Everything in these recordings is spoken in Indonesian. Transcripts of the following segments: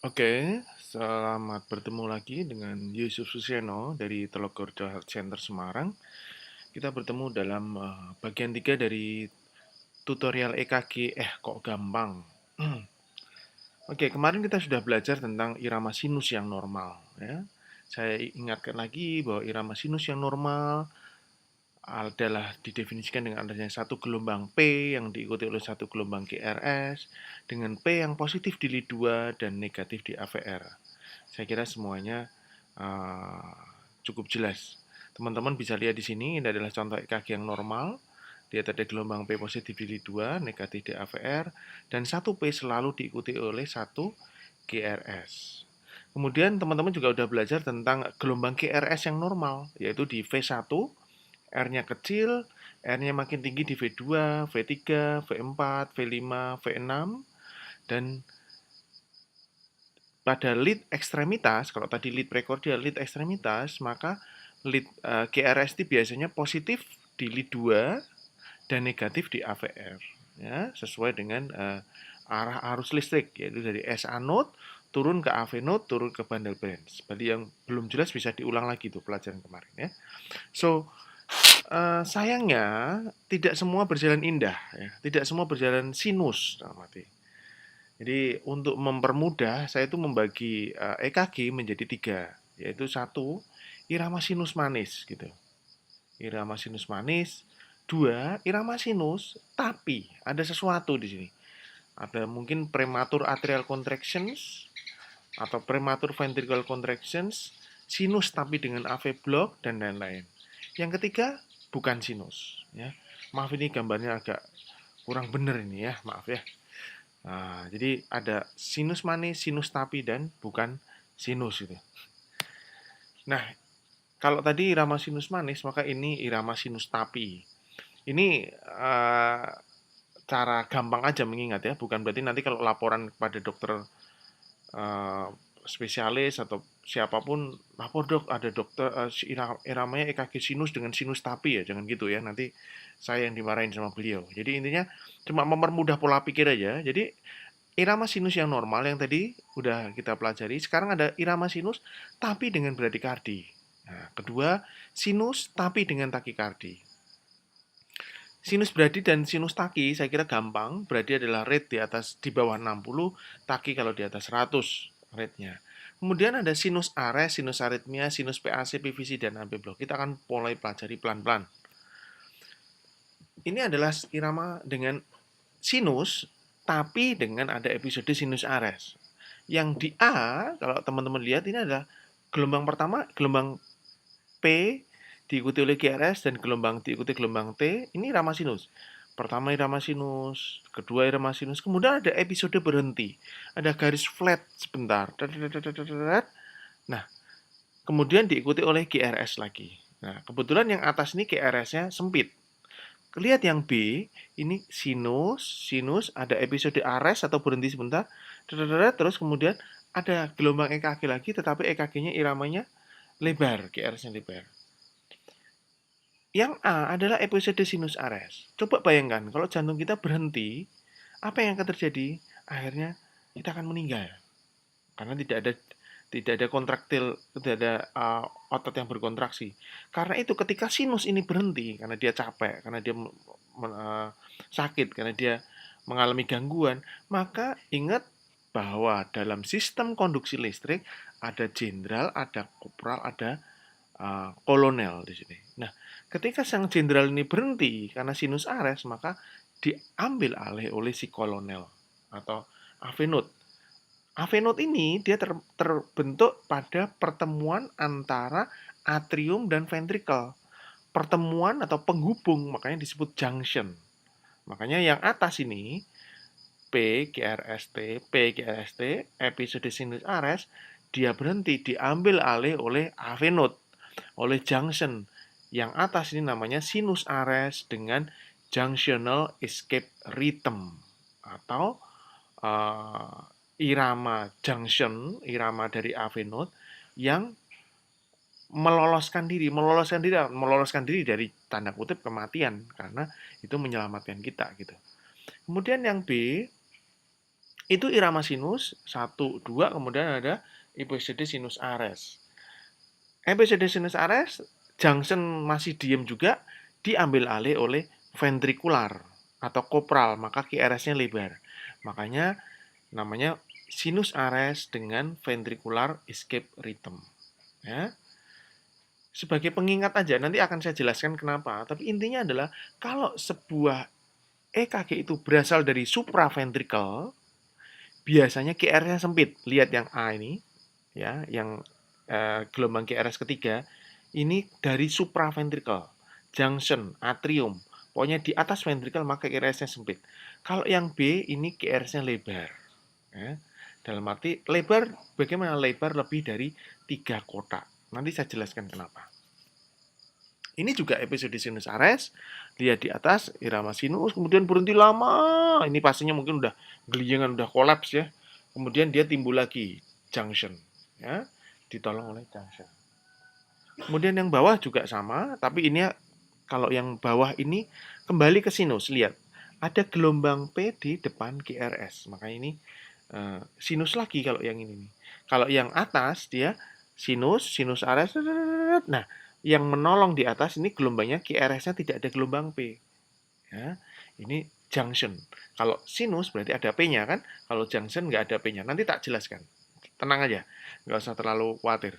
Oke, selamat bertemu lagi dengan Yusuf Susiano dari Telogorjo Health Center Semarang. Kita bertemu dalam bagian 3 dari tutorial EKG. Kok gampang? Oke, kemarin kita sudah belajar tentang irama sinus yang normal, ya. Saya ingatkan lagi bahwa irama sinus yang normal adalah didefinisikan dengan adanya satu gelombang P yang diikuti oleh satu gelombang GRS dengan P yang positif di lead 2 dan negatif di AVR. Saya kira semuanya uh, cukup jelas. Teman-teman bisa lihat di sini, ini adalah contoh EKG yang normal. Dia ada gelombang P positif di lead 2, negatif di AVR, dan satu P selalu diikuti oleh satu GRS. Kemudian teman-teman juga sudah belajar tentang gelombang GRS yang normal, yaitu di V1, R-nya kecil, R-nya makin tinggi di V2, V3, V4, V5, V6, dan pada lead ekstremitas, kalau tadi lead prekordial, lead ekstremitas, maka lead GRS itu biasanya positif di lead 2 dan negatif di AVR, ya, sesuai dengan arah arus listrik, yaitu dari SA node turun ke AV node, turun ke bundle branch. Bagi yang belum jelas bisa diulang lagi tuh pelajaran kemarin, ya. So, sayangnya tidak semua berjalan indah, ya. Tidak semua berjalan sinus dalam arti. Jadi untuk mempermudah, saya itu membagi EKG menjadi 3, yaitu satu, irama sinus manis gitu. Irama sinus manis. Dua, irama sinus, tapi ada sesuatu di sini. Ada mungkin prematur atrial contractions atau prematur ventricular contractions, sinus tapi dengan AV block dan lain-lain. Yang ketiga, bukan sinus, ya. Maaf ini gambarnya agak kurang benar ini, ya, maaf ya. Nah, jadi ada sinus manis, sinus tapi, dan bukan sinus itu. Nah, kalau tadi irama sinus manis, maka ini irama sinus tapi. Ini cara gampang aja mengingat, ya, bukan berarti nanti kalau laporan kepada dokter uh, spesialis atau siapapun, lapor dok, ada dokter iramanya EKG sinus dengan sinus tapi, ya, jangan gitu ya, nanti saya yang dimarahin sama beliau. Jadi intinya cuma mempermudah pola pikir aja. Jadi irama sinus yang normal yang tadi udah kita pelajari, sekarang ada irama sinus tapi dengan bradikardi. Nah, kedua, sinus tapi dengan takikardi. Sinus bradi dan sinus taki saya kira gampang. Bradi adalah rate di bawah 60, taki kalau di atas 100 rate-nya. Kemudian ada sinus ares, sinus aritmia, sinus PAC, PVC, dan AB block. Kita akan mulai pelajari pelan-pelan. Ini adalah irama dengan sinus, tapi dengan ada episode sinus ares. Yang di A, kalau teman-teman lihat, ini adalah gelombang pertama, gelombang P diikuti oleh GRS dan diikuti gelombang T, ini irama sinus. Pertama irama sinus, kedua irama sinus, kemudian ada episode berhenti. Ada garis flat sebentar. Nah, kemudian diikuti oleh GRS lagi. Nah, kebetulan yang atas ini GRS-nya sempit. Lihat yang B, ini sinus, sinus, ada episode ares atau berhenti sebentar, terus kemudian ada gelombang EKG lagi, tetapi EKG-nya iramanya lebar, GRS-nya lebar. Yang A adalah episode sinus ares. Coba bayangkan, kalau jantung kita berhenti, apa yang akan terjadi? Akhirnya kita akan meninggal. Karena tidak ada kontraktil, tidak ada otot yang berkontraksi. Karena itu ketika sinus ini berhenti, karena dia capek, karena dia sakit, karena dia mengalami gangguan, maka ingat bahwa dalam sistem konduksi listrik ada jenderal, ada kopral, ada kolonel di sini. Nah, ketika sang jenderal ini berhenti karena sinus ares, maka diambil alih oleh si kolonel atau avenut. Avenut ini dia terbentuk pada pertemuan antara atrium dan ventricle. Pertemuan atau penghubung, makanya disebut junction. Makanya yang atas ini PGRST, episode sinus ares, dia berhenti, diambil alih oleh avenut, oleh junction. Yang atas ini namanya sinus ares dengan junctional escape rhythm atau irama junction, irama dari avenut yang meloloskan diri dari tanda kutip kematian karena itu menyelamatkan kita gitu. Kemudian yang B, Itu irama sinus 1, 2, kemudian ada episode sinus ares. Episode sinus ares, junction masih diem juga, diambil alih oleh ventrikular atau kopral, maka QRS-nya lebar. Makanya namanya sinus ares dengan ventricular escape rhythm. Ya. Sebagai pengingat aja, nanti akan saya jelaskan kenapa. Tapi intinya adalah kalau sebuah EKG itu berasal dari supraventricle, biasanya QRS-nya sempit. Lihat yang A ini, ya, yang gelombang QRS ketiga, ini dari supraventricle, junction, atrium. Pokoknya di atas ventricle maka QRS-nya sempit. Kalau yang B ini QRS-nya lebar. Ya. Dalam arti lebar, bagaimana lebar lebih dari 3 kotak. Nanti saya jelaskan kenapa. Ini juga episode sinus ares, lihat di atas irama sinus, kemudian berhenti lama. Ini pastinya mungkin udah geliangan, udah kolaps ya. Kemudian dia timbul lagi junction, ya, ditolong oleh junction. Kemudian yang bawah juga sama, tapi ini kalau yang bawah ini kembali ke sinus. Lihat, ada gelombang P di depan QRS. Maka ini sinus lagi kalau yang ini. Kalau yang atas dia sinus ares. Nah, yang menolong di atas ini gelombangnya QRS-nya tidak ada gelombang P. Ya, ini junction. Kalau sinus berarti ada P-nya kan? Kalau junction nggak ada P-nya. Nanti tak jelaskan. Tenang aja, nggak usah terlalu khawatir.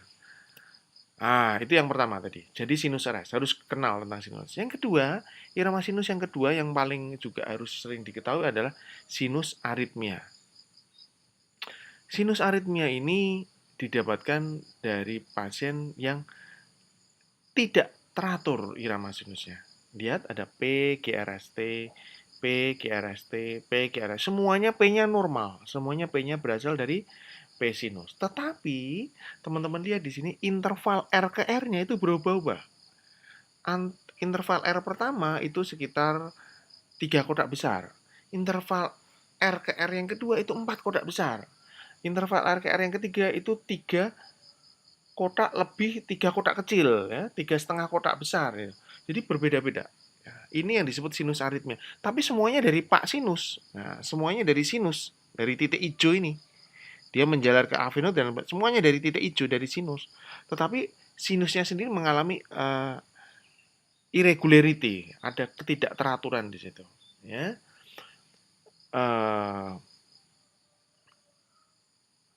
Ah, itu yang pertama tadi. Jadi sinus ares, harus kenal tentang sinus. Yang kedua, irama sinus yang kedua yang paling juga harus sering diketahui adalah sinus aritmia. Sinus aritmia ini didapatkan dari pasien yang tidak teratur irama sinusnya. Lihat ada P, GRST, P, GRST, P, GRS. Semuanya P-nya normal. Semuanya P-nya berasal dari P sinus. Tetapi, teman-teman lihat di sini interval R ke R-nya itu berubah-ubah. Interval R pertama itu sekitar 3 kotak besar. Interval R ke R yang kedua itu 4 kotak besar. Interval R ke R yang ketiga itu 3 kotak lebih, 3 kotak kecil, ya, 3,5 kotak besar. Ya. Jadi berbeda-beda. Ya, ini yang disebut sinus aritmia. Tapi semuanya dari Pak Sinus. Nah, semuanya dari sinus, dari titik hijau ini. Dia menjalar ke avenut dan semuanya dari titik hijau, dari sinus. Tetapi sinusnya sendiri mengalami irregularity, ada ketidakteraturan di situ. Ya.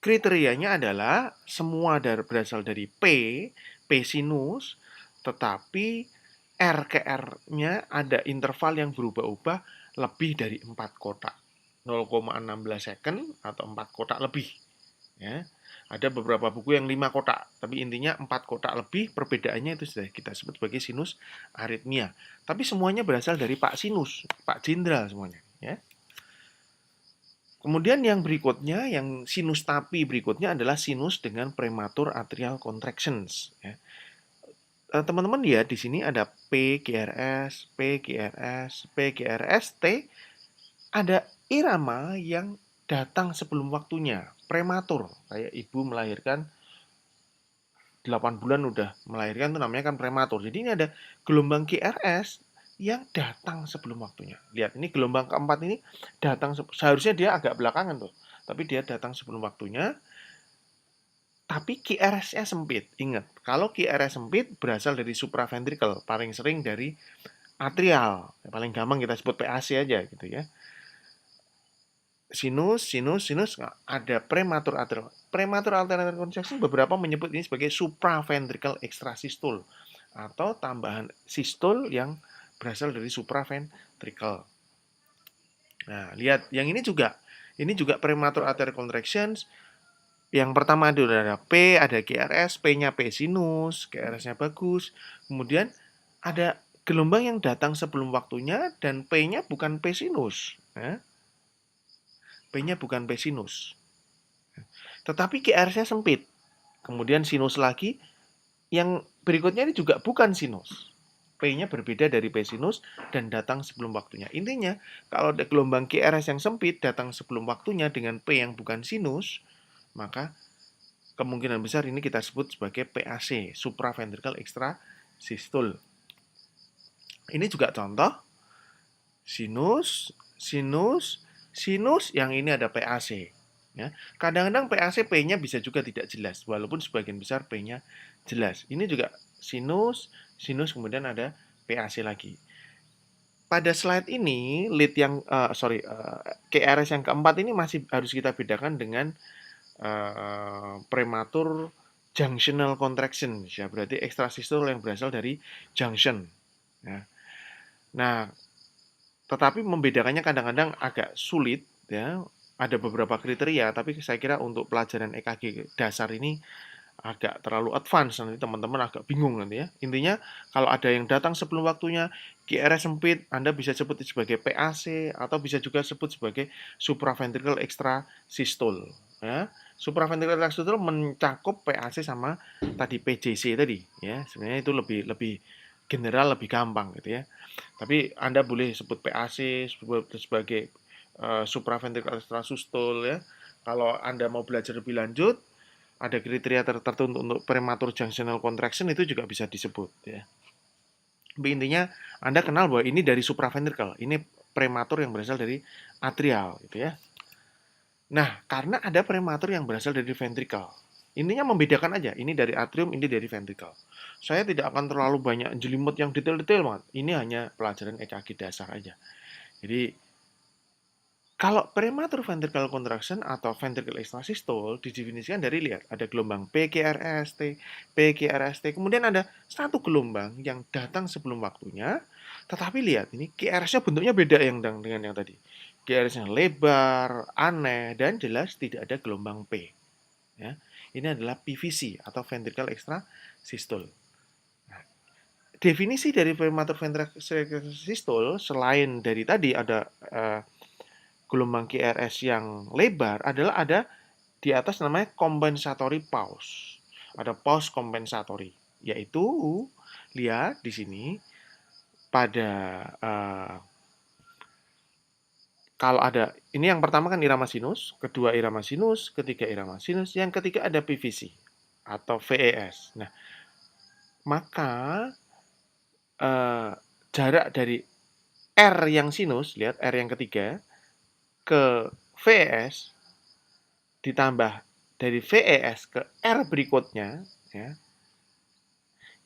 Kriterianya adalah semua berasal dari P sinus, tetapi R ke R-nya ada interval yang berubah-ubah lebih dari 4 kotak. 0,16 second atau 4 kotak lebih. Ya. Ada beberapa buku yang 5 kotak, tapi intinya 4 kotak lebih, perbedaannya itu sudah kita sebut sebagai sinus aritmia. Tapi semuanya berasal dari Pak Sinus, Pak Jenderal semuanya. Ya. Kemudian yang berikutnya, yang sinus tapi berikutnya adalah sinus dengan prematur atrial contractions. Ya. Teman-teman lihat di sini ada PGRS, PGRS, PGRS, T. Ada irama yang datang sebelum waktunya, prematur. Kayak ibu melahirkan 8 bulan udah melahirkan, itu namanya kan prematur. Jadi ini ada gelombang GRS yang datang sebelum waktunya. Lihat, ini gelombang keempat ini datang, seharusnya dia agak belakangan tuh. Tapi dia datang sebelum waktunya, tapi QRS-nya sempit. Ingat, kalau QRS sempit berasal dari supraventricle, paling sering dari atrial. Paling gampang kita sebut PAC aja gitu ya. Sinus, ada prematur atrial. Prematur alternating contraction beberapa menyebut ini sebagai supraventricle extrasistul atau tambahan sistol yang berasal dari supraventricle. Nah, lihat yang ini juga prematur arterial contractions. Yang pertama ada P, ada GRS, P-nya P sinus, GRS-nya bagus. Kemudian ada gelombang yang datang sebelum waktunya dan P-nya bukan P sinus. Ya. P-nya bukan P sinus. Tetapi QRS-nya sempit. Kemudian sinus lagi. Yang berikutnya ini juga bukan sinus. P-nya berbeda dari P sinus dan datang sebelum waktunya. Intinya, kalau ada gelombang QRS yang sempit datang sebelum waktunya dengan P yang bukan sinus, maka kemungkinan besar ini kita sebut sebagai PAC, supraventricle extrasistul. Ini juga contoh sinus, sinus, yang ini ada PAC. Ya. Kadang-kadang PAC P-nya bisa juga tidak jelas, walaupun sebagian besar P-nya jelas. Ini juga sinus, sinus kemudian ada PAC lagi. Pada slide ini, lead yang KRS yang keempat ini masih harus kita bedakan dengan prematur junctional contraction, ya berarti ekstrasistol yang berasal dari junction. Ya. Nah, tetapi membedakannya kadang-kadang agak sulit, ya. Ada beberapa kriteria, tapi saya kira untuk pelajaran EKG dasar ini agak terlalu advance, nanti teman-teman agak bingung nanti ya. Intinya kalau ada yang datang sebelum waktunya, QRS sempit, Anda bisa sebut sebagai PAC atau bisa juga sebut sebagai supraventricular extrasystole. Ya. Supraventricular extrasystole mencakup PAC sama tadi PJC tadi, ya. Sebenarnya itu lebih general, lebih gampang gitu ya. Tapi Anda boleh sebut PAC sebagai supraventricular extrasystole ya. Kalau Anda mau belajar lebih lanjut, ada kriteria tertentu untuk prematur junctional contraction itu juga bisa disebut ya. Tapi intinya Anda kenal bahwa ini dari supraventricle, ini prematur yang berasal dari atrial gitu ya. Nah, karena ada prematur yang berasal dari ventricle. Intinya membedakan aja, ini dari atrium, ini dari ventricle. Saya tidak akan terlalu banyak jelimet yang detail-detail banget. Ini hanya pelajaran EKG dasar aja. Jadi kalau prematur ventricular contraction atau ventricle extrasystole didefinisikan dari lihat ada gelombang PQRST, PQRST, kemudian ada satu gelombang yang datang sebelum waktunya, tetapi lihat ini QRS-nya bentuknya beda yang dengan yang tadi. QRS-nya lebar, aneh, dan jelas tidak ada gelombang P. Ya. Ini adalah PVC atau ventricle extrasystole. Nah, definisi dari prematur ventricle extrasystole selain dari tadi ada gelombang QRS yang lebar adalah ada di atas namanya compensatory pause. Ada pause compensatory, yaitu lihat di sini pada kalau ada ini yang pertama kan irama sinus, kedua irama sinus, ketiga irama sinus, yang ketiga ada PVC atau VES. Nah, maka jarak dari R yang sinus, lihat R yang ketiga ke VES ditambah dari VES ke R berikutnya, ya,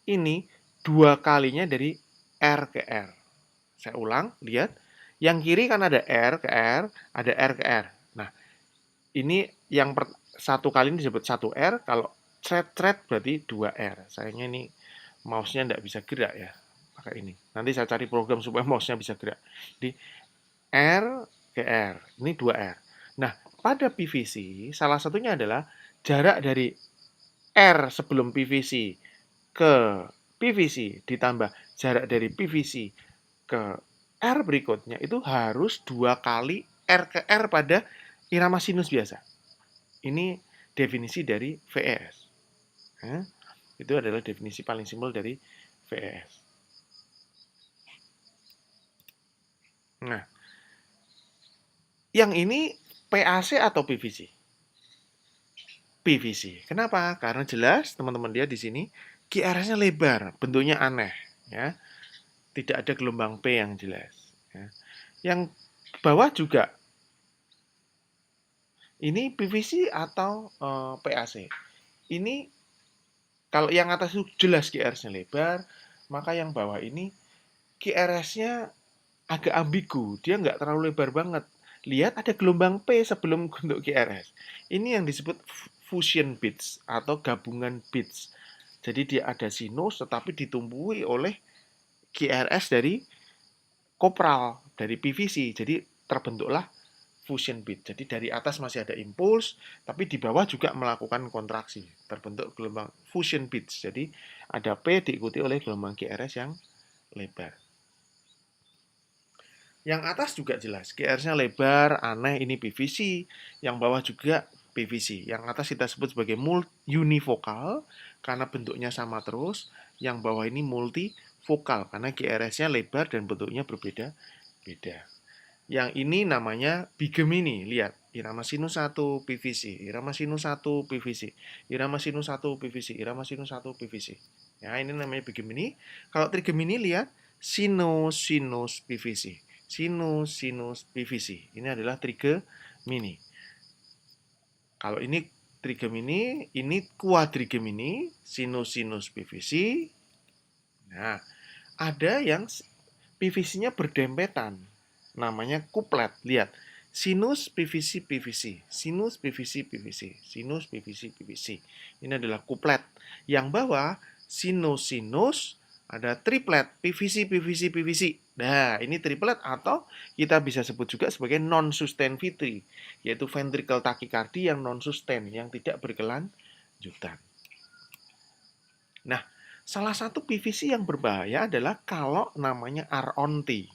ini dua kalinya dari R ke R. Saya ulang, lihat. Yang kiri kan ada R ke R, ada R ke R. Nah, ini yang satu kali ini disebut 1R, kalau thread berarti 2R. Sayangnya ini mouse-nya tidak bisa gerak ya, pakai ini. Nanti saya cari program supaya mouse-nya bisa gerak. Jadi R ke R, ini 2R. Nah, pada PVC, salah satunya adalah jarak dari R sebelum PVC ke PVC ditambah jarak dari PVC ke R berikutnya itu harus 2 kali R ke R pada irama sinus biasa. Ini definisi dari VES. Itu adalah definisi paling simpel dari VES. Nah, yang ini PAC atau PVC? PVC. Kenapa? Karena jelas teman-teman lihat di sini QRS-nya lebar, bentuknya aneh, ya. Tidak ada gelombang P yang jelas. Ya. Yang bawah juga ini PVC atau PAC. Ini kalau yang atas itu jelas QRS-nya lebar, maka yang bawah ini QRS-nya agak ambigu, dia nggak terlalu lebar banget. Lihat ada gelombang P sebelum bentuk QRS. Ini yang disebut fusion bits atau gabungan bits. Jadi dia ada sinus tetapi ditumbuhi oleh QRS dari kopral, dari PVC. Jadi terbentuklah fusion bit. Jadi dari atas masih ada impuls, tapi di bawah juga melakukan kontraksi. Terbentuk gelombang fusion bits. Jadi ada P diikuti oleh gelombang QRS yang lebar. Yang atas juga jelas, QRS-nya lebar, aneh, ini PVC. Yang bawah juga PVC. Yang atas kita sebut sebagai univokal, karena bentuknya sama terus. Yang bawah ini multivokal, karena QRS-nya lebar dan bentuknya berbeda-beda. Yang ini namanya bigemini. Lihat, irama sinus 1 PVC, irama sinus 1 PVC, irama sinus 1 PVC, irama sinus 1 PVC. Ya, ini namanya bigemini. Kalau trigemini lihat sinus PVC. sinus PVC. Ini adalah trigemini. Kalau ini trigemini, ini quadrigemini, sinus PVC. Nah, ada yang PVC-nya berdempetan. Namanya kuplet. Lihat. Sinus PVC, sinus PVC, sinus PVC. Ini adalah kuplet. Yang bawah sinus, ada triplet PVC. Nah, ini triplet atau kita bisa sebut juga sebagai non-sustain VT, yaitu ventricle tachycardia yang non-sustain, yang tidak berkelanjutan. Nah, salah satu PVC yang berbahaya adalah kalau namanya R-on-T.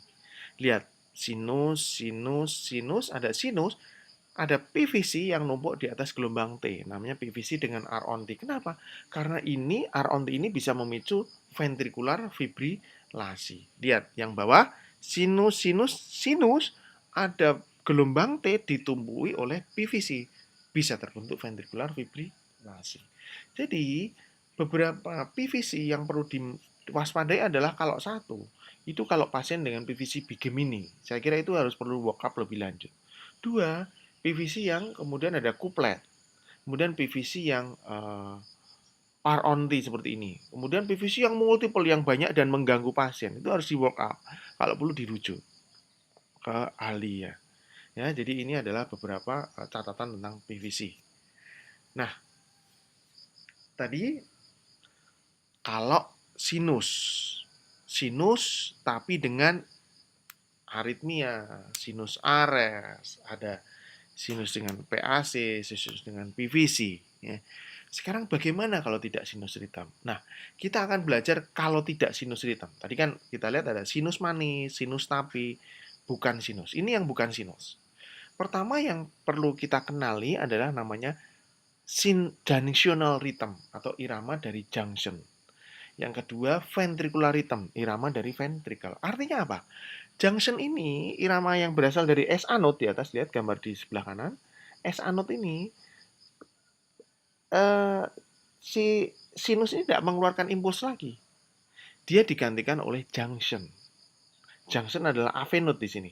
Lihat, sinus, ada PVC yang numpuk di atas gelombang T, namanya PVC dengan R-on-T. Kenapa? Karena ini R-on-T ini bisa memicu ventricular fibrilasi. Lihat, yang bawah sinus, ada gelombang T ditumbuhi oleh PVC, bisa terbentuk ventricular fibrilasi. Jadi, beberapa PVC yang perlu diwaspadai adalah kalau satu, itu kalau pasien dengan PVC bigemini. Saya kira itu harus perlu workup lebih lanjut. Dua, PVC yang kemudian ada kuplet. Kemudian PVC yang R-on-T seperti ini. Kemudian PVC yang multiple, yang banyak dan mengganggu pasien. Itu harus di workup. Kalau perlu dirujuk ke ahli ya. Jadi ini adalah beberapa catatan tentang PVC. Nah, tadi kalau sinus tapi dengan aritmia, sinus ares, ada sinus dengan PAC, sinus dengan PVC. Ya. Sekarang bagaimana kalau tidak sinus ritem? Nah, kita akan belajar kalau tidak sinus ritem. Tadi kan kita lihat ada sinus manis, sinus tapi, bukan sinus. Ini yang bukan sinus. Pertama yang perlu kita kenali adalah namanya junctional rhythm atau irama dari junction. Yang kedua, ventricular rhythm, irama dari ventricle. Artinya apa? Junction ini, irama yang berasal dari SA node di atas, lihat gambar di sebelah kanan. SA node ini, si sinus ini tidak mengeluarkan impuls lagi. Dia digantikan oleh junction. Junction adalah AV node di sini.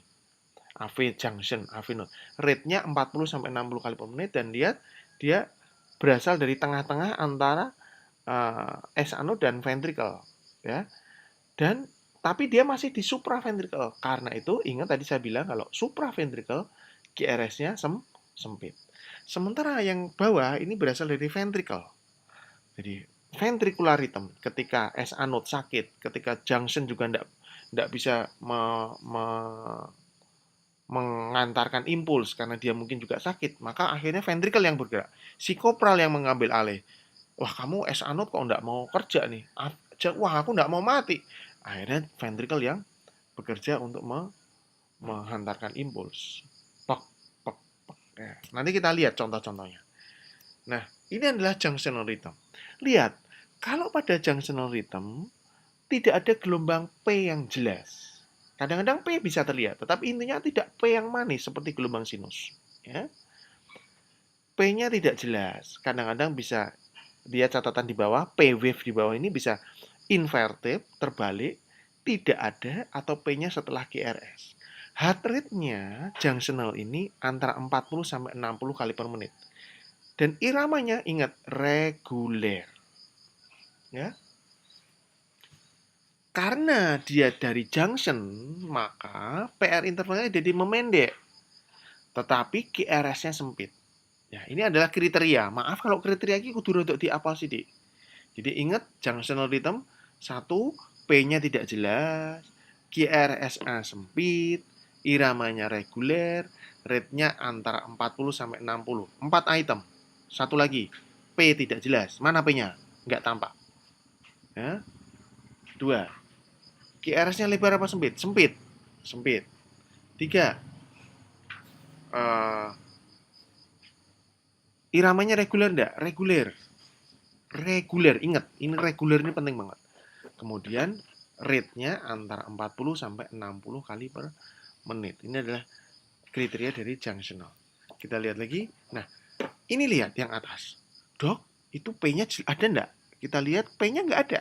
AV junction, AV node. Rate-nya 40-60 kali per menit dan dia berasal dari tengah-tengah antara SA node dan ventricle, ya. Dan tapi dia masih di supraventricle. Karena itu ingat tadi saya bilang kalau supraventricle QRS-nya sempit. Sementara yang bawah ini berasal dari ventricle. Jadi ventricular rhythm ketika SA node sakit, ketika junction juga tidak bisa mengantarkan impuls karena dia mungkin juga sakit, maka akhirnya ventricle yang bergerak. Si kopral yang mengambil alih. Wah, kamu SA node kok nggak mau kerja nih? Wah, aku nggak mau mati. Akhirnya ventricle yang bekerja untuk menghantarkan impuls. Pek. Ya, nanti kita lihat contoh-contohnya. Nah, ini adalah junctional rhythm. Lihat, kalau pada junctional rhythm tidak ada gelombang P yang jelas. Kadang-kadang P bisa terlihat, tetapi intinya tidak P yang manis seperti gelombang sinus. Ya. P-nya tidak jelas. Kadang-kadang bisa, dia catatan di bawah, P wave di bawah ini bisa inverted, terbalik, tidak ada, atau P-nya setelah QRS. Heart rate-nya junctional ini antara 40-60 kali per menit. Dan iramanya, ingat, reguler. Ya. Karena dia dari junction, maka PR intervalnya jadi memendek. Tetapi QRS-nya sempit. Ya, ini adalah kriteria. Maaf kalau kriteria ini kudu untuk diapal sidik. Jadi ingat junctional rhythm, satu, P-nya tidak jelas, QRS-nya sempit, iramanya reguler, rate-nya antara 40-60. 4 item. Satu lagi, P tidak jelas. Mana P-nya? Nggak tampak. Ya. 2. QRS-nya lebar apa sempit? Sempit. 3. Iramanya reguler enggak? Reguler. Ingat, ini reguler ini penting banget. Kemudian rate-nya antara 40-60 kali per menit. Ini adalah kriteria dari junctional. Kita lihat lagi. Nah, ini lihat yang atas. Dok, itu P-nya ada enggak? Kita lihat P-nya enggak ada.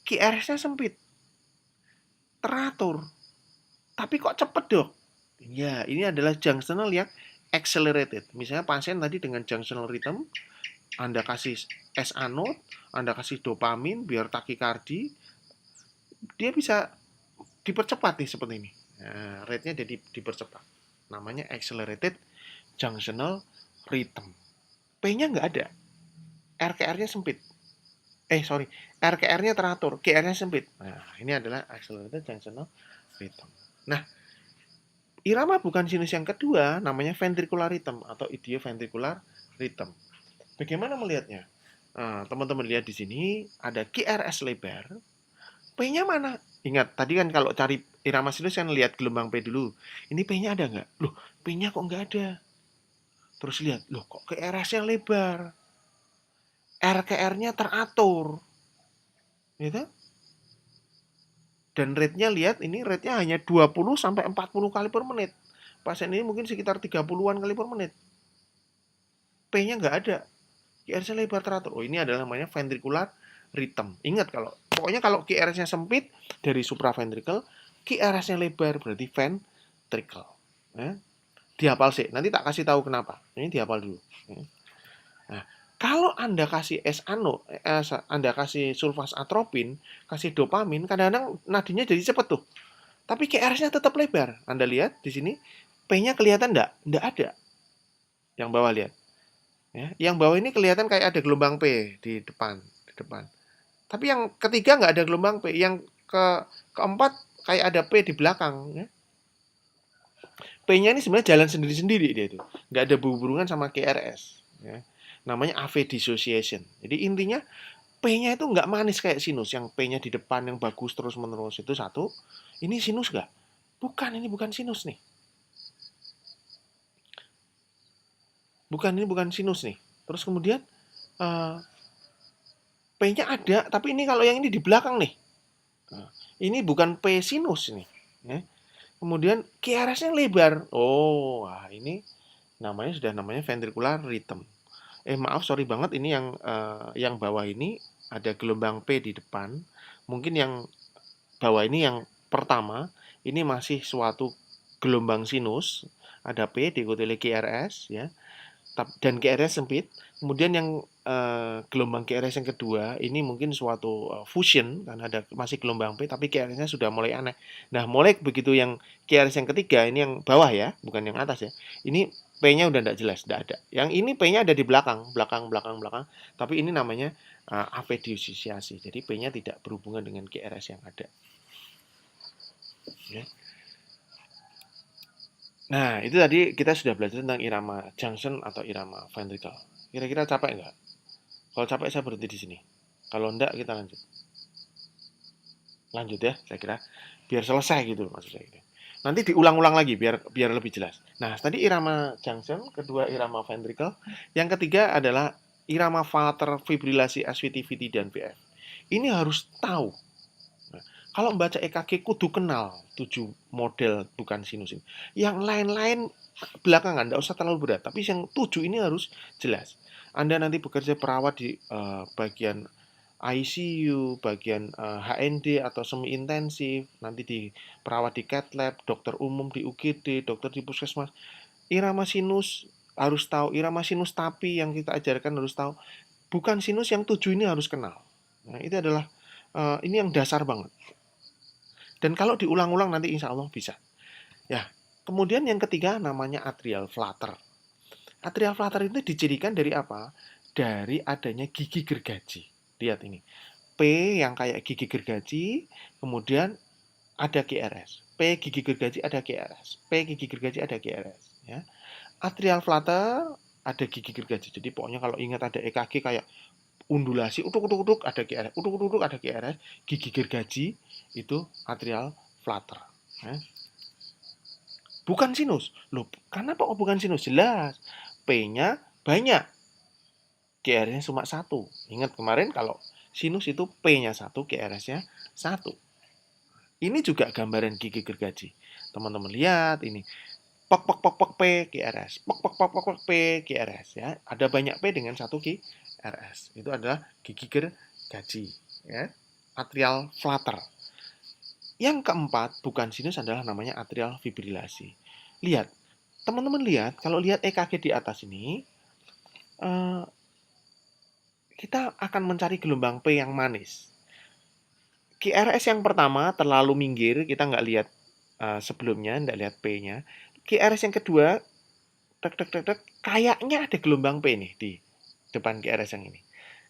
QRS-nya sempit. Teratur. Tapi kok cepet dok? Ya, ini adalah junctional yang accelerated. Misalnya pasien tadi dengan junctional rhythm, Anda kasih S anode, Anda kasih dopamin biar takikardi, dia bisa dipercepat nih seperti ini. Nah, rate-nya jadi dipercepat. Namanya accelerated junctional rhythm. P-nya nggak ada. RKR-nya sempit. Sorry. RKR-nya teratur. GR-nya sempit. Nah, ini adalah accelerated junctional rhythm. Nah, irama bukan sinus yang kedua namanya ventricular rhythm atau idioventricular rhythm. Bagaimana melihatnya? Nah, teman-teman lihat di sini ada QRS lebar. P-nya mana? Ingat, tadi kan kalau cari irama sinus kan lihat gelombang P dulu. Ini P-nya ada nggak? Loh, P-nya kok nggak ada? Terus lihat, loh kok QRS-nya lebar? RKR-nya teratur. Gitu? Dan rate-nya lihat, ini rate-nya hanya 20 sampai 40 kali per menit. Pasien ini mungkin sekitar 30-an kali per menit. P-nya nggak ada. QRS-nya lebar teratur. Oh, ini adalah namanya ventricular rhythm. Ingat pokoknya kalau QRS-nya sempit dari supraventricle, QRS-nya lebar berarti ventricle. Dihafal sih. Nanti tak kasih tahu kenapa. Ini dihafal dulu. Nah, kalau Anda kasih Anda kasih sulfas atropin, kasih dopamin, kadang-kadang nadinya jadi cepat tuh. Tapi QRS-nya tetap lebar. Anda lihat di sini, P-nya kelihatan enggak? Enggak ada. Yang bawah lihat. Ya, yang bawah ini kelihatan kayak ada gelombang P di depan. Tapi yang ketiga nggak ada gelombang P. Yang keempat kayak ada P di belakang. Ya. P-nya ini sebenarnya jalan sendiri-sendiri dia itu. Nggak ada hubungan sama QRS. Ya. Namanya AV dissociation. Jadi intinya P-nya itu nggak manis kayak sinus. Yang P-nya di depan yang bagus terus-menerus. Itu satu. Ini sinus nggak? Bukan, ini bukan sinus nih. Ini bukan sinus nih. Terus kemudian P-nya ada, tapi ini kalau yang ini di belakang nih. Nah, ini bukan P sinus nih. Ya. Kemudian QRS-nya lebar. Oh, wah ini namanya ventricular rhythm. Maaf, sorry banget ini yang bawah ini ada gelombang P di depan. Mungkin yang bawah ini yang pertama, ini masih suatu gelombang sinus, ada P diikuti oleh QRS ya. Dan QRS sempit. Kemudian yang gelombang QRS yang kedua ini mungkin suatu fusion karena ada masih gelombang P tapi QRS-nya sudah mulai aneh. Nah, mulai begitu yang QRS yang ketiga ini yang bawah ya, bukan yang atas ya. Ini P-nya udah tidak jelas, tidak ada. Yang ini P-nya ada di belakang. Tapi ini namanya apediossociasi. Jadi P-nya tidak berhubungan dengan QRS yang ada. Ya. Nah, itu tadi kita sudah belajar tentang irama junction atau irama ventricle. Kira-kira capek nggak? Kalau capek saya berhenti di sini. Kalau enggak kita lanjut. Lanjut ya, saya kira. Biar selesai gitu maksud saya. Nanti diulang-ulang lagi biar lebih jelas. Nah, tadi irama junction, kedua irama ventricle, yang ketiga adalah irama Vater, fibrilasi, SVT, dan VF. Ini harus tahu. Nah, kalau membaca EKG kudu kenal 7 model bukan sinus ini. Yang lain-lain belakangan, enggak usah terlalu berat. Tapi yang 7 ini harus jelas. Anda nanti bekerja perawat di bagian ICU, bagian HND atau semi intensif, nanti di perawat di cath lab, dokter umum di UGD, dokter di puskesmas. Irama sinus harus tahu, irama sinus tapi yang kita ajarkan harus tahu. Bukan sinus yang 7 ini harus kenal. Nah, itu adalah ini yang dasar banget. Dan kalau diulang-ulang nanti insya Allah bisa. Ya, kemudian yang ketiga namanya atrial flutter. Atrial flutter itu dicirikan dari apa? Dari adanya gigi gergaji. Lihat ini. P yang kayak gigi gergaji, kemudian ada GRS. P gigi gergaji ada GRS. P gigi gergaji ada GRS. Ya. Atrial flutter ada gigi gergaji. Jadi pokoknya kalau ingat ada EKG kayak undulasi, utuk-utuk ada GRS, utuk-utuk ada GRS, gigi gergaji itu atrial flutter. Ya. Bukan sinus. Loh, kenapa kok bukan sinus? Jelas. P-nya banyak. GR-nya cuma 1. Ingat kemarin kalau sinus itu P-nya 1, GRS-nya 1. Ini juga gambaran gigi gergaji. Teman-teman lihat ini. Pok pok pok pok P GRS. Pok pok pok pok pok P GRS ya. Ada banyak P dengan 1 GRS. Itu adalah gigi gergaji ya. Atrial flutter. Yang keempat, bukan sinus, adalah namanya atrial fibrilasi. Lihat, teman-teman lihat, kalau lihat EKG di atas ini, eh, kita akan mencari gelombang P yang manis. QRS yang pertama terlalu minggir, kita nggak lihat sebelumnya, nggak lihat P-nya. QRS yang kedua, kayaknya ada gelombang P nih di depan QRS yang ini.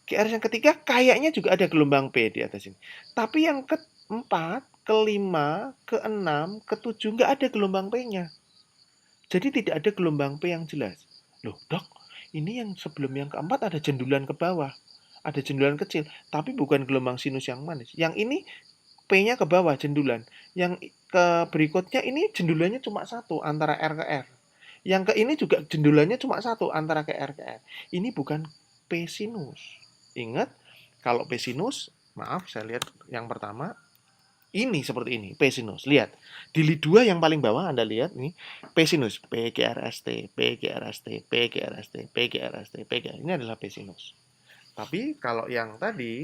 QRS yang ketiga, kayaknya juga ada gelombang P di atas ini. Tapi yang keempat, kelima, keenam, ketujuh, nggak ada gelombang P-nya. Jadi tidak ada gelombang P yang jelas. Loh, dok, ini yang sebelum yang keempat ada jendulan ke bawah. Ada jendulan kecil, tapi bukan gelombang sinus yang manis. Yang ini P-nya ke bawah, jendulan. Yang ke berikutnya ini jendulannya cuma satu, antara R ke R. Yang ke ini juga jendulannya cuma satu, antara ke R ke R. Ini bukan P sinus. Ingat, kalau P sinus, maaf saya lihat yang pertama, ini seperti ini, P sinus. Lihat, di lid 2 yang paling bawah Anda lihat nih, P sinus, P Q R S T, P Q R S T, P Q R S T, P Q R S T, P Q R S T. Ini adalah P sinus. Tapi kalau yang tadi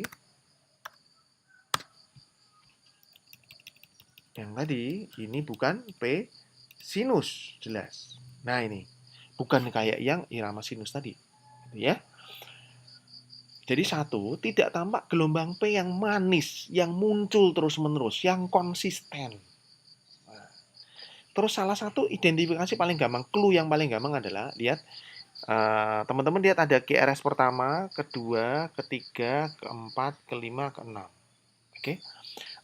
ini bukan P sinus, jelas. Nah, ini bukan kayak yang irama sinus tadi, ya. Jadi satu, tidak tampak gelombang P yang manis, yang muncul terus-menerus, yang konsisten. Terus salah satu identifikasi paling gampang, clue yang paling gampang adalah, lihat, teman-teman lihat ada QRS pertama, kedua, ketiga, keempat, kelima, keenam. Oke.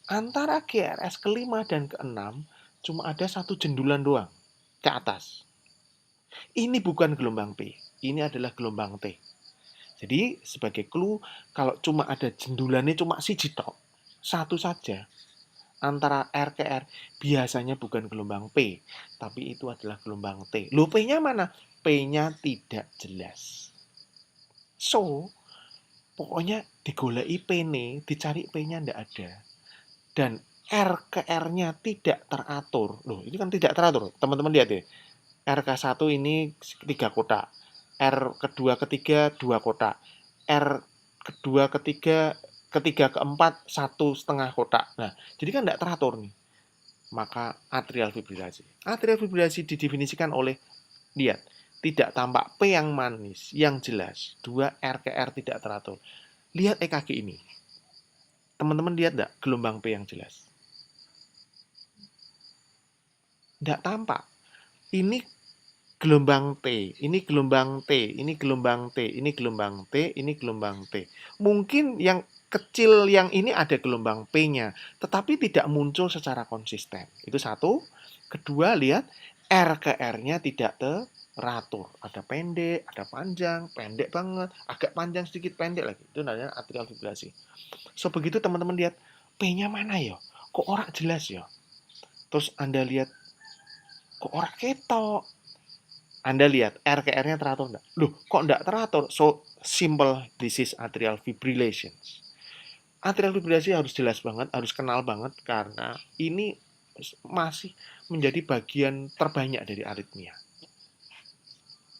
Antara QRS kelima dan keenam, cuma ada satu jendulan doang, ke atas. Ini bukan gelombang P, ini adalah gelombang T. Jadi sebagai clue, kalau cuma ada jendulannya cuma siji tok, satu saja, antara R ke R, biasanya bukan gelombang P, tapi itu adalah gelombang T. Loh, P-nya mana? P-nya tidak jelas. So, pokoknya digoleki P-nya, dicari P-nya tidak ada. Dan R ke R-nya tidak teratur. Loh, ini kan tidak teratur. Teman-teman lihat ya. RK1 ini 3 kotak. R kedua ketiga 2 kotak. R kedua ketiga keempat 1,5 kotak. Nah, jadi kan tidak teratur nih. Maka atrial fibrilasi. Atrial fibrilasi didefinisikan oleh, lihat, tidak tampak P yang manis, yang jelas. 2, R ke R tidak teratur. Lihat EKG ini. Teman-teman lihat enggak gelombang P yang jelas? Enggak tampak. Ini gelombang T, ini gelombang T, ini gelombang T, ini gelombang T, ini gelombang T. Mungkin yang kecil yang ini ada gelombang P-nya, tetapi tidak muncul secara konsisten. Itu satu. Kedua, lihat R ke R-nya tidak teratur. Ada pendek, ada panjang, pendek banget, agak panjang sedikit, pendek lagi. Itu namanya atrial fibrilasi. So, begitu teman-teman lihat, P-nya mana ya? Kok ora jelas ya? Terus Anda lihat, kok ora ketok? Anda lihat R ke R-nya teratur enggak? Loh, kok enggak teratur? So, simple, this is atrial fibrillation. Atrial fibrilasi harus jelas banget, harus kenal banget, karena ini masih menjadi bagian terbanyak dari aritmia.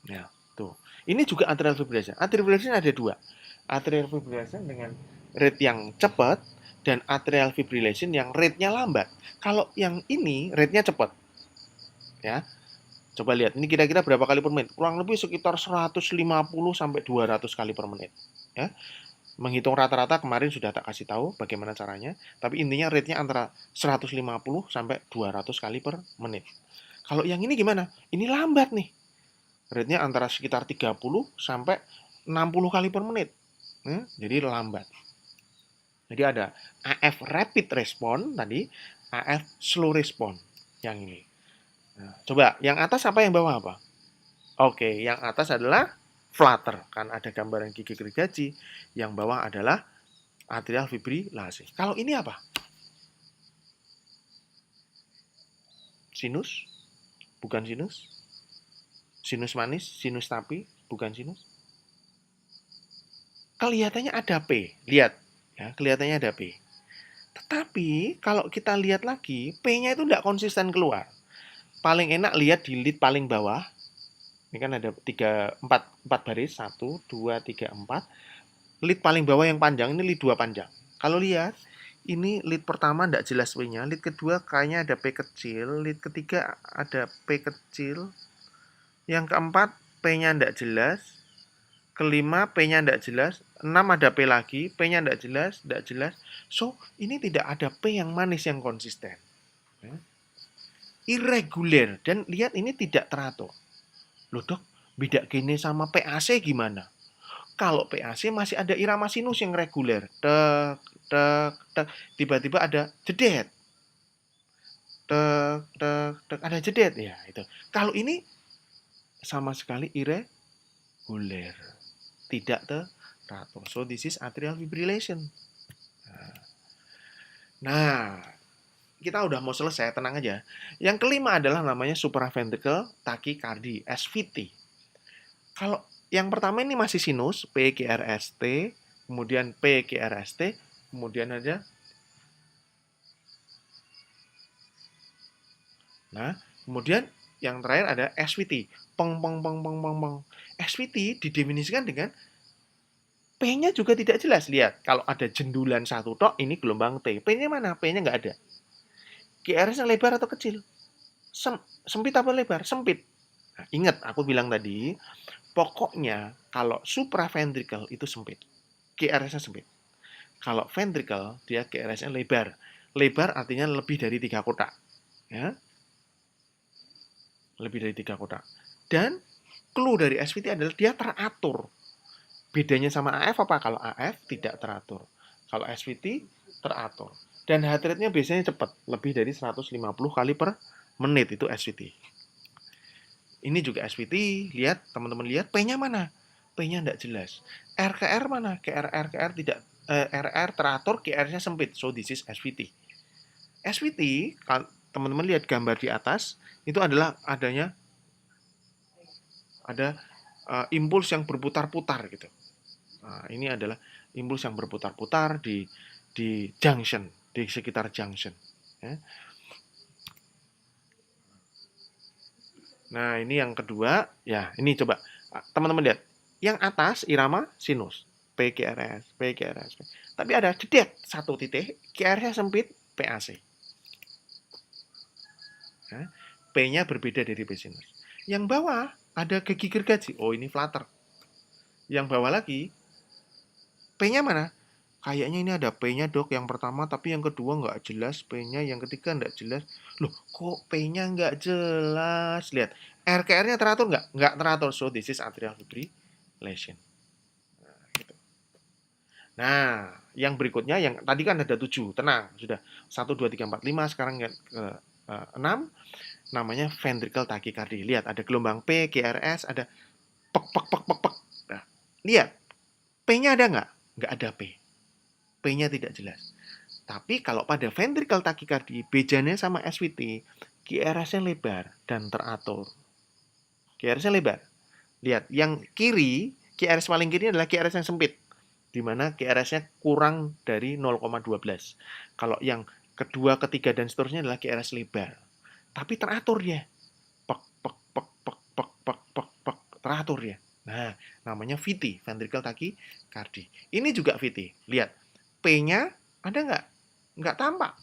Nah, tuh. Ini juga atrial fibrillation. Atrial fibrillation ada dua. Atrial fibrillation dengan rate yang cepat, dan atrial fibrillation yang rate-nya lambat. Kalau yang ini rate-nya cepat. Ya, coba lihat, ini kira-kira berapa kali per menit? Kurang lebih sekitar 150 sampai 200 kali per menit. Ya. Menghitung rata-rata kemarin sudah tak kasih tahu bagaimana caranya, tapi intinya rate-nya antara 150 sampai 200 kali per menit. Kalau yang ini gimana? Ini lambat nih. Rate-nya antara sekitar 30 sampai 60 kali per menit. Jadi lambat. Jadi ada AF rapid response tadi, AF slow response yang ini. Nah, coba yang atas apa, yang bawah apa? Oke, yang atas adalah flutter, kan ada gambaran gigi gergaji. Yang bawah adalah atrial fibrilasi. Kalau ini apa? Sinus? Bukan sinus? Sinus manis? Sinus tapi? Bukan sinus? Kelihatannya ada P. Lihat, ya, kelihatannya ada P. Tetapi kalau kita lihat lagi, P-nya itu tidak konsisten keluar. Paling enak lihat di lead paling bawah. Ini kan ada 4 baris, 1, 2, 3, 4. Lead paling bawah yang panjang, ini lead 2 panjang. Kalau lihat, ini lead pertama tidak jelas P-nya, lead kedua kayaknya ada P kecil, lead ketiga ada P kecil, yang keempat P-nya tidak jelas, kelima P-nya tidak jelas, 6 ada P lagi, P-nya tidak jelas. So, ini tidak ada P yang manis yang konsisten. Irregular, dan lihat ini tidak teratur. Loh dok, beda gini sama PAC gimana? Kalau PAC masih ada irama sinus yang reguler. Tek, tek, tek. Tiba-tiba ada jedet. Tek, tek, tek. Ada jedet. Ya, itu. Kalau ini sama sekali irregular. Tidak teratur. So, this is atrial fibrillation. Nah, kita udah mau selesai, tenang aja. Yang kelima adalah namanya supraventricular tachycardia, SVT. Kalau yang pertama ini masih sinus, PGRST, kemudian PGRST, kemudian ada. Nah, kemudian yang terakhir ada SVT. Peng, peng, peng, peng, peng, peng. SVT didefinisikan dengan P-nya juga tidak jelas. Lihat, kalau ada jendulan satu tok, ini gelombang T. P-nya mana? P-nya nggak ada. GRS-nya lebar atau kecil? Sempit apa lebar? Sempit. Nah, ingat, aku bilang tadi, pokoknya kalau supraventricle itu sempit. GRS-nya sempit. Kalau ventricle, dia GRS-nya lebar. Lebar artinya lebih dari 3 kotak. Ya. Lebih dari 3 kotak. Dan clue dari SVT adalah dia teratur. Bedanya sama AF apa? Kalau AF tidak teratur. Kalau SVT teratur. Dan heart rate-nya biasanya cepat. Lebih dari 150 kali per menit itu SVT. Ini juga SVT. Lihat, teman-teman lihat. P-nya mana? P-nya tidak jelas. RKR mana? RKR tidak. RR teratur, QR-nya sempit. So, this is SVT. SVT, teman-teman lihat gambar di atas. Itu adalah ada impuls yang berputar-putar gitu. Nah, ini adalah impuls yang berputar-putar di junction, di sekitar junction. Ya. Nah, ini yang kedua. Ya, ini coba teman-teman lihat. Yang atas irama sinus, PGRS. Tapi ada jedet satu titik, QRS sempit, PAC. Ya. P-nya berbeda dari P sinus. Yang bawah ada gigi gergaji. Oh, ini flutter. Yang bawah lagi, P-nya mana? Kayaknya ini ada P-nya dok yang pertama, tapi yang kedua nggak jelas P-nya, yang ketiga nggak jelas. Loh, kok P-nya nggak jelas? Lihat, RKR-nya teratur nggak? Nggak teratur, so this is atrial fibrillation. Nah, gitu. Nah, yang berikutnya, yang tadi kan ada 7, tenang, sudah 1, 2, 3, 4, 5, sekarang ke 6, namanya ventricular tachycardia. Lihat, ada gelombang P, GRS, ada pek, pek, pek, pek, pek. Nah, lihat, P-nya ada nggak? Nggak ada P. P-nya tidak jelas. Tapi kalau pada ventricular tachycardia, bedanya sama SVT, QRS-nya lebar dan teratur. QRS-nya lebar. Lihat, yang kiri, QRS paling kiri adalah QRS yang sempit, di mana QRS-nya kurang dari 0,12. Kalau yang kedua, ketiga, dan seterusnya adalah QRS lebar. Tapi teratur dia. Pek, pek, pek, pek, pek, pek, pek, pek, teratur dia. Nah, namanya VT, ventricular tachycardia. Ini juga VT. Lihat, P-nya ada nggak? Nggak tampak.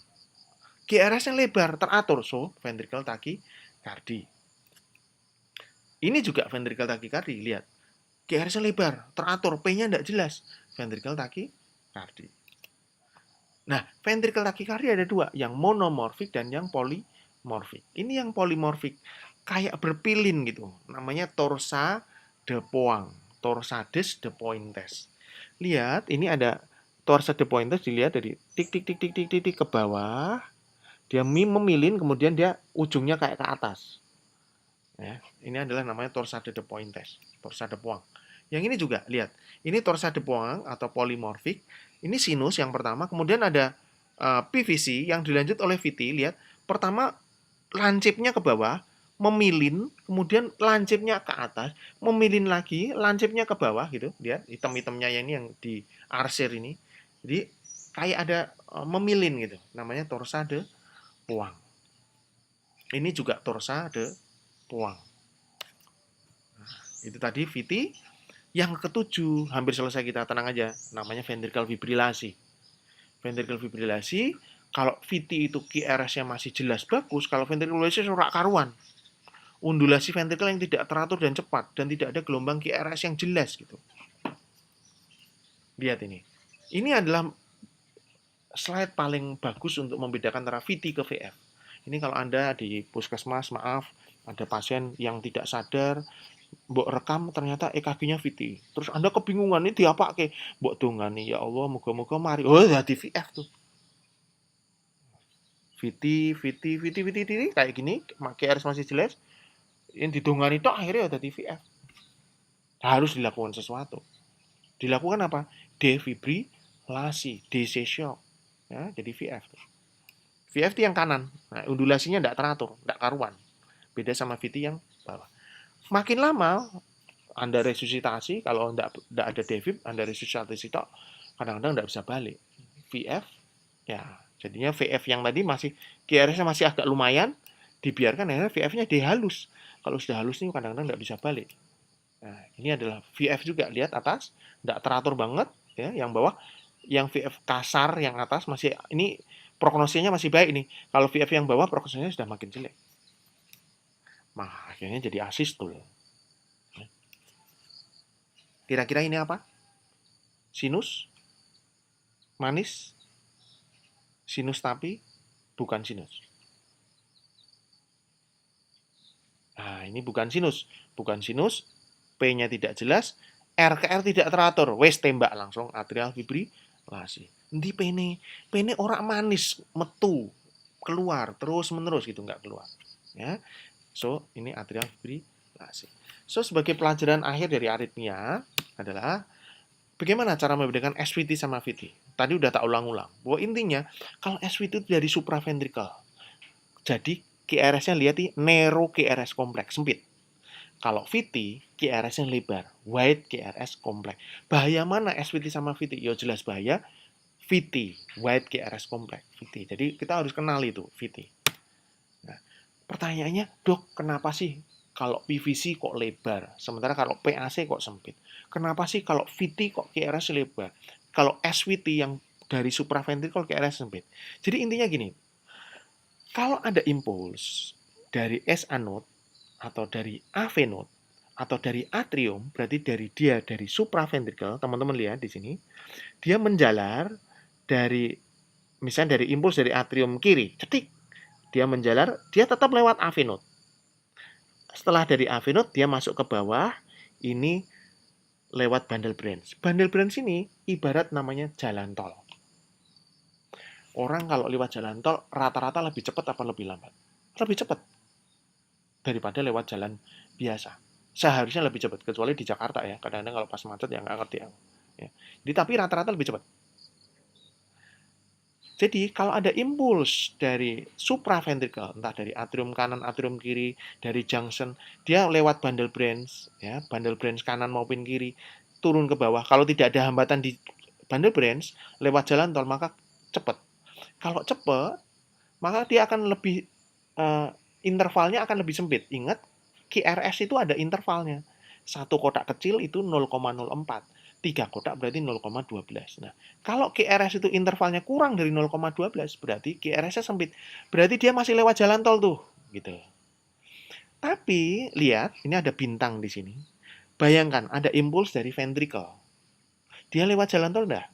GRS-nya lebar, teratur. So, ventricular tachycardia. Ini juga ventricular tachycardia. Lihat. GRS-nya lebar, teratur. P-nya nggak jelas. Ventricular tachycardia. Nah, ventricular tachycardia ada dua. Yang monomorfik dan yang polymorfik. Ini yang polymorfik. Kayak berpilin gitu. Namanya torsa de Pointes. Torsades de Pointes. Lihat, ini ada torsa de Pointes, dilihat dari tik tik tik tik tik tik ke bawah, dia memilin, kemudian dia ujungnya kayak ke atas. Ya, ini adalah namanya torsa de Pointes, torsa de Pointes. Yang ini juga lihat, ini torsa de Pointes atau polymorphic. Ini sinus yang pertama, kemudian ada PVC yang dilanjut oleh VT. Lihat, pertama lancipnya ke bawah, memilin, kemudian lancipnya ke atas, memilin lagi, lancipnya ke bawah gitu. Lihat, hitam-hitamnya ini yang di arsir ini. Jadi kayak ada memilin gitu. Namanya torsa de Pointes. Ini juga torsa de Pointes. Nah, itu tadi VT. Yang ketujuh, hampir selesai kita, tenang aja. Namanya ventricular fibrilasi. Ventricle fibrilasi, kalau VT itu QRS-nya masih jelas bagus, kalau ventrikulasi ora karuan. Undulasi ventrikel yang tidak teratur dan cepat, dan tidak ada gelombang QRS yang jelas gitu. Lihat ini. Ini adalah slide paling bagus untuk membedakan antara VT ke VF. Ini kalau Anda di puskesmas, maaf, ada pasien yang tidak sadar, mbok rekam ternyata EKG-nya VT. Terus Anda kebingungan, ini diapake? Mbok dongani, ya Allah, moga-moga mari. Oh, jadi VF tuh. VT, kayak gini, QRS masih jelas. Yang didongani tok akhirnya udah VF. Harus dilakukan sesuatu. Dilakukan apa? Defibrilasi, DC shock. Ya, jadi VF. VF itu yang kanan. Nah, undulasinya tidak teratur, tidak karuan. Beda sama VT yang bawah. Makin lama Anda resusitasi, kalau tidak ada defib, Anda resusitasi tok, kadang-kadang tidak bisa balik. VF, ya jadinya VF yang tadi masih QRS-nya masih agak lumayan, dibiarkan akhirnya VF-nya dihalus. Kalau sudah halus nih kadang-kadang tidak bisa balik. Nah, ini adalah VF juga, lihat atas, tidak teratur banget, ya, yang bawah, yang VF kasar, yang atas masih, ini prognosisnya masih baik nih. Kalau VF yang bawah prognosisnya sudah makin jelek. Nah, akhirnya jadi asistul. Kira-kira ini apa? Sinus? Manis? Sinus tapi bukan sinus. Nah, ini bukan sinus. Bukan sinus, P-nya tidak jelas, R ke R tidak teratur. Wes tembak langsung atrial fibrilasi. Endi pene? Pene ora manis, metu, keluar terus-menerus gitu, nggak keluar. Ya. So, ini atrial fibrilasi. So, sebagai pelajaran akhir dari aritmia adalah bagaimana cara membedakan SVT sama VT. Tadi udah tak ulang-ulang. Bahwa intinya, kalau SVT itu dari supraventrikel. Jadi, QRS-nya lihat nih, narrow QRS kompleks, sempit. Kalau VT, QRS-nya lebar, wide QRS kompleks. Bahaya mana SVT sama VT? Ya jelas bahaya VT, wide QRS kompleks. VT. Jadi kita harus kenal itu, VT. Nah, pertanyaannya, dok, kenapa sih kalau PVC kok lebar, sementara kalau PAC kok sempit? Kenapa sih kalau VT kok QRS lebar? Kalau SVT yang dari supraventrikel QRS sempit. Jadi intinya gini, kalau ada impuls dari S anode atau dari AV node atau dari atrium, berarti dari supraventrikel, teman-teman lihat di sini, dia menjalar dari misalnya dari impuls dari atrium kiri, cetik, dia menjalar, dia tetap lewat AV node. Setelah dari AV node dia masuk ke bawah, ini lewat bundle branch. Bundle branch ini ibarat namanya jalan tol. Orang kalau lewat jalan tol rata-rata lebih cepat apa lebih lambat? Lebih cepat daripada lewat jalan biasa. Seharusnya lebih cepat, kecuali di Jakarta ya. Kadang-kadang kalau pas macet ya nggak ngerti aku. Ya. Jadi, tapi rata-rata lebih cepat. Jadi kalau ada impuls dari supraventrikel, entah dari atrium kanan, atrium kiri, dari junction, dia lewat bundle branch, ya, bundle branch kanan maupun kiri, turun ke bawah. Kalau tidak ada hambatan di bundle branch, lewat jalan tol, maka cepat. Kalau cepat, maka dia akan lebih, intervalnya akan lebih sempit. Ingat, QRS itu ada intervalnya. Satu kotak kecil itu 0,04. 3 kotak berarti 0,12. Nah, kalau QRS itu intervalnya kurang dari 0,12, berarti QRS-nya sempit. Berarti dia masih lewat jalan tol tuh, gitu. Tapi, lihat, ini ada bintang di sini. Bayangkan, ada impuls dari ventricle. Dia lewat jalan tol enggak?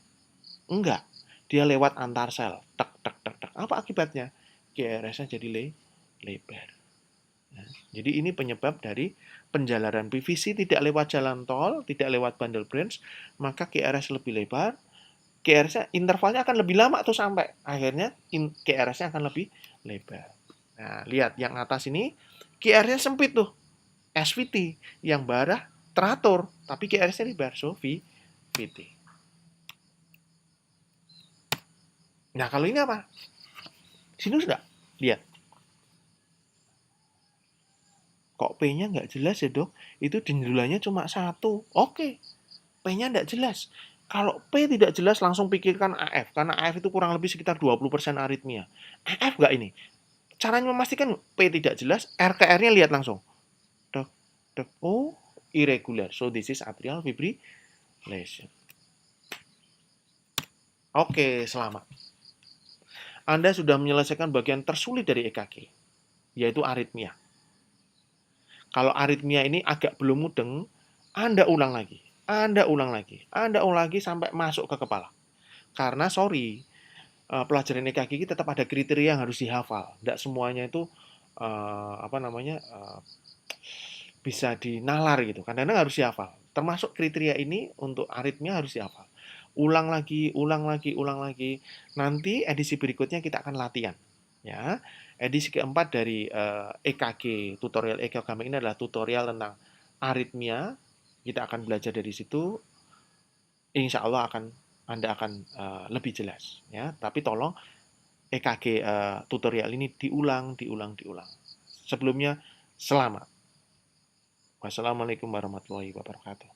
Enggak. Dia lewat antar sel. Tek, tek, tek, tek. Apa akibatnya? QRS-nya jadi lebar. Nah, jadi ini penyebab dari penjalaran PVC tidak lewat jalan tol, tidak lewat bundle branch, maka QRS lebih lebar, QRS-nya intervalnya akan lebih lama tuh sampai. Akhirnya QRS-nya akan lebih lebar. Nah, lihat yang atas ini QRS-nya sempit tuh. SVT yang bawah teratur, tapi QRS-nya lebar, so VT. Nah, kalau ini apa? Sinus enggak? Lihat. Kok P-nya nggak jelas ya dok? Itu jendelanya cuma satu. Oke, P-nya nggak jelas. Kalau P tidak jelas langsung pikirkan AF. Karena AF itu kurang lebih sekitar 20% aritmia. AF nggak ini? Caranya memastikan P tidak jelas, R ke R-nya lihat langsung. Dok, dok. Oh, irregular. So this is atrial fibrillation. Oke, selamat. Anda sudah menyelesaikan bagian tersulit dari EKG, yaitu aritmia. Kalau aritmia ini agak belum mudeng, Anda ulang lagi, Anda ulang lagi, Anda ulang lagi sampai masuk ke kepala. Karena sorry, pelajaran EKG tetap ada kriteria yang harus dihafal. Tidak semuanya itu bisa dinalar gitu. Kadang-kadang harus dihafal. Termasuk kriteria ini untuk aritmia harus dihafal. Ulang lagi, ulang lagi, ulang lagi. Nanti edisi berikutnya kita akan latihan. Ya, edisi keempat dari EKG tutorial EKG ini adalah tutorial tentang aritmia. Kita akan belajar dari situ. Insya Allah Anda akan lebih jelas. Ya, tapi tolong EKG tutorial ini diulang, diulang, diulang. Sebelumnya, selamat. Wassalamualaikum warahmatullahi wabarakatuh.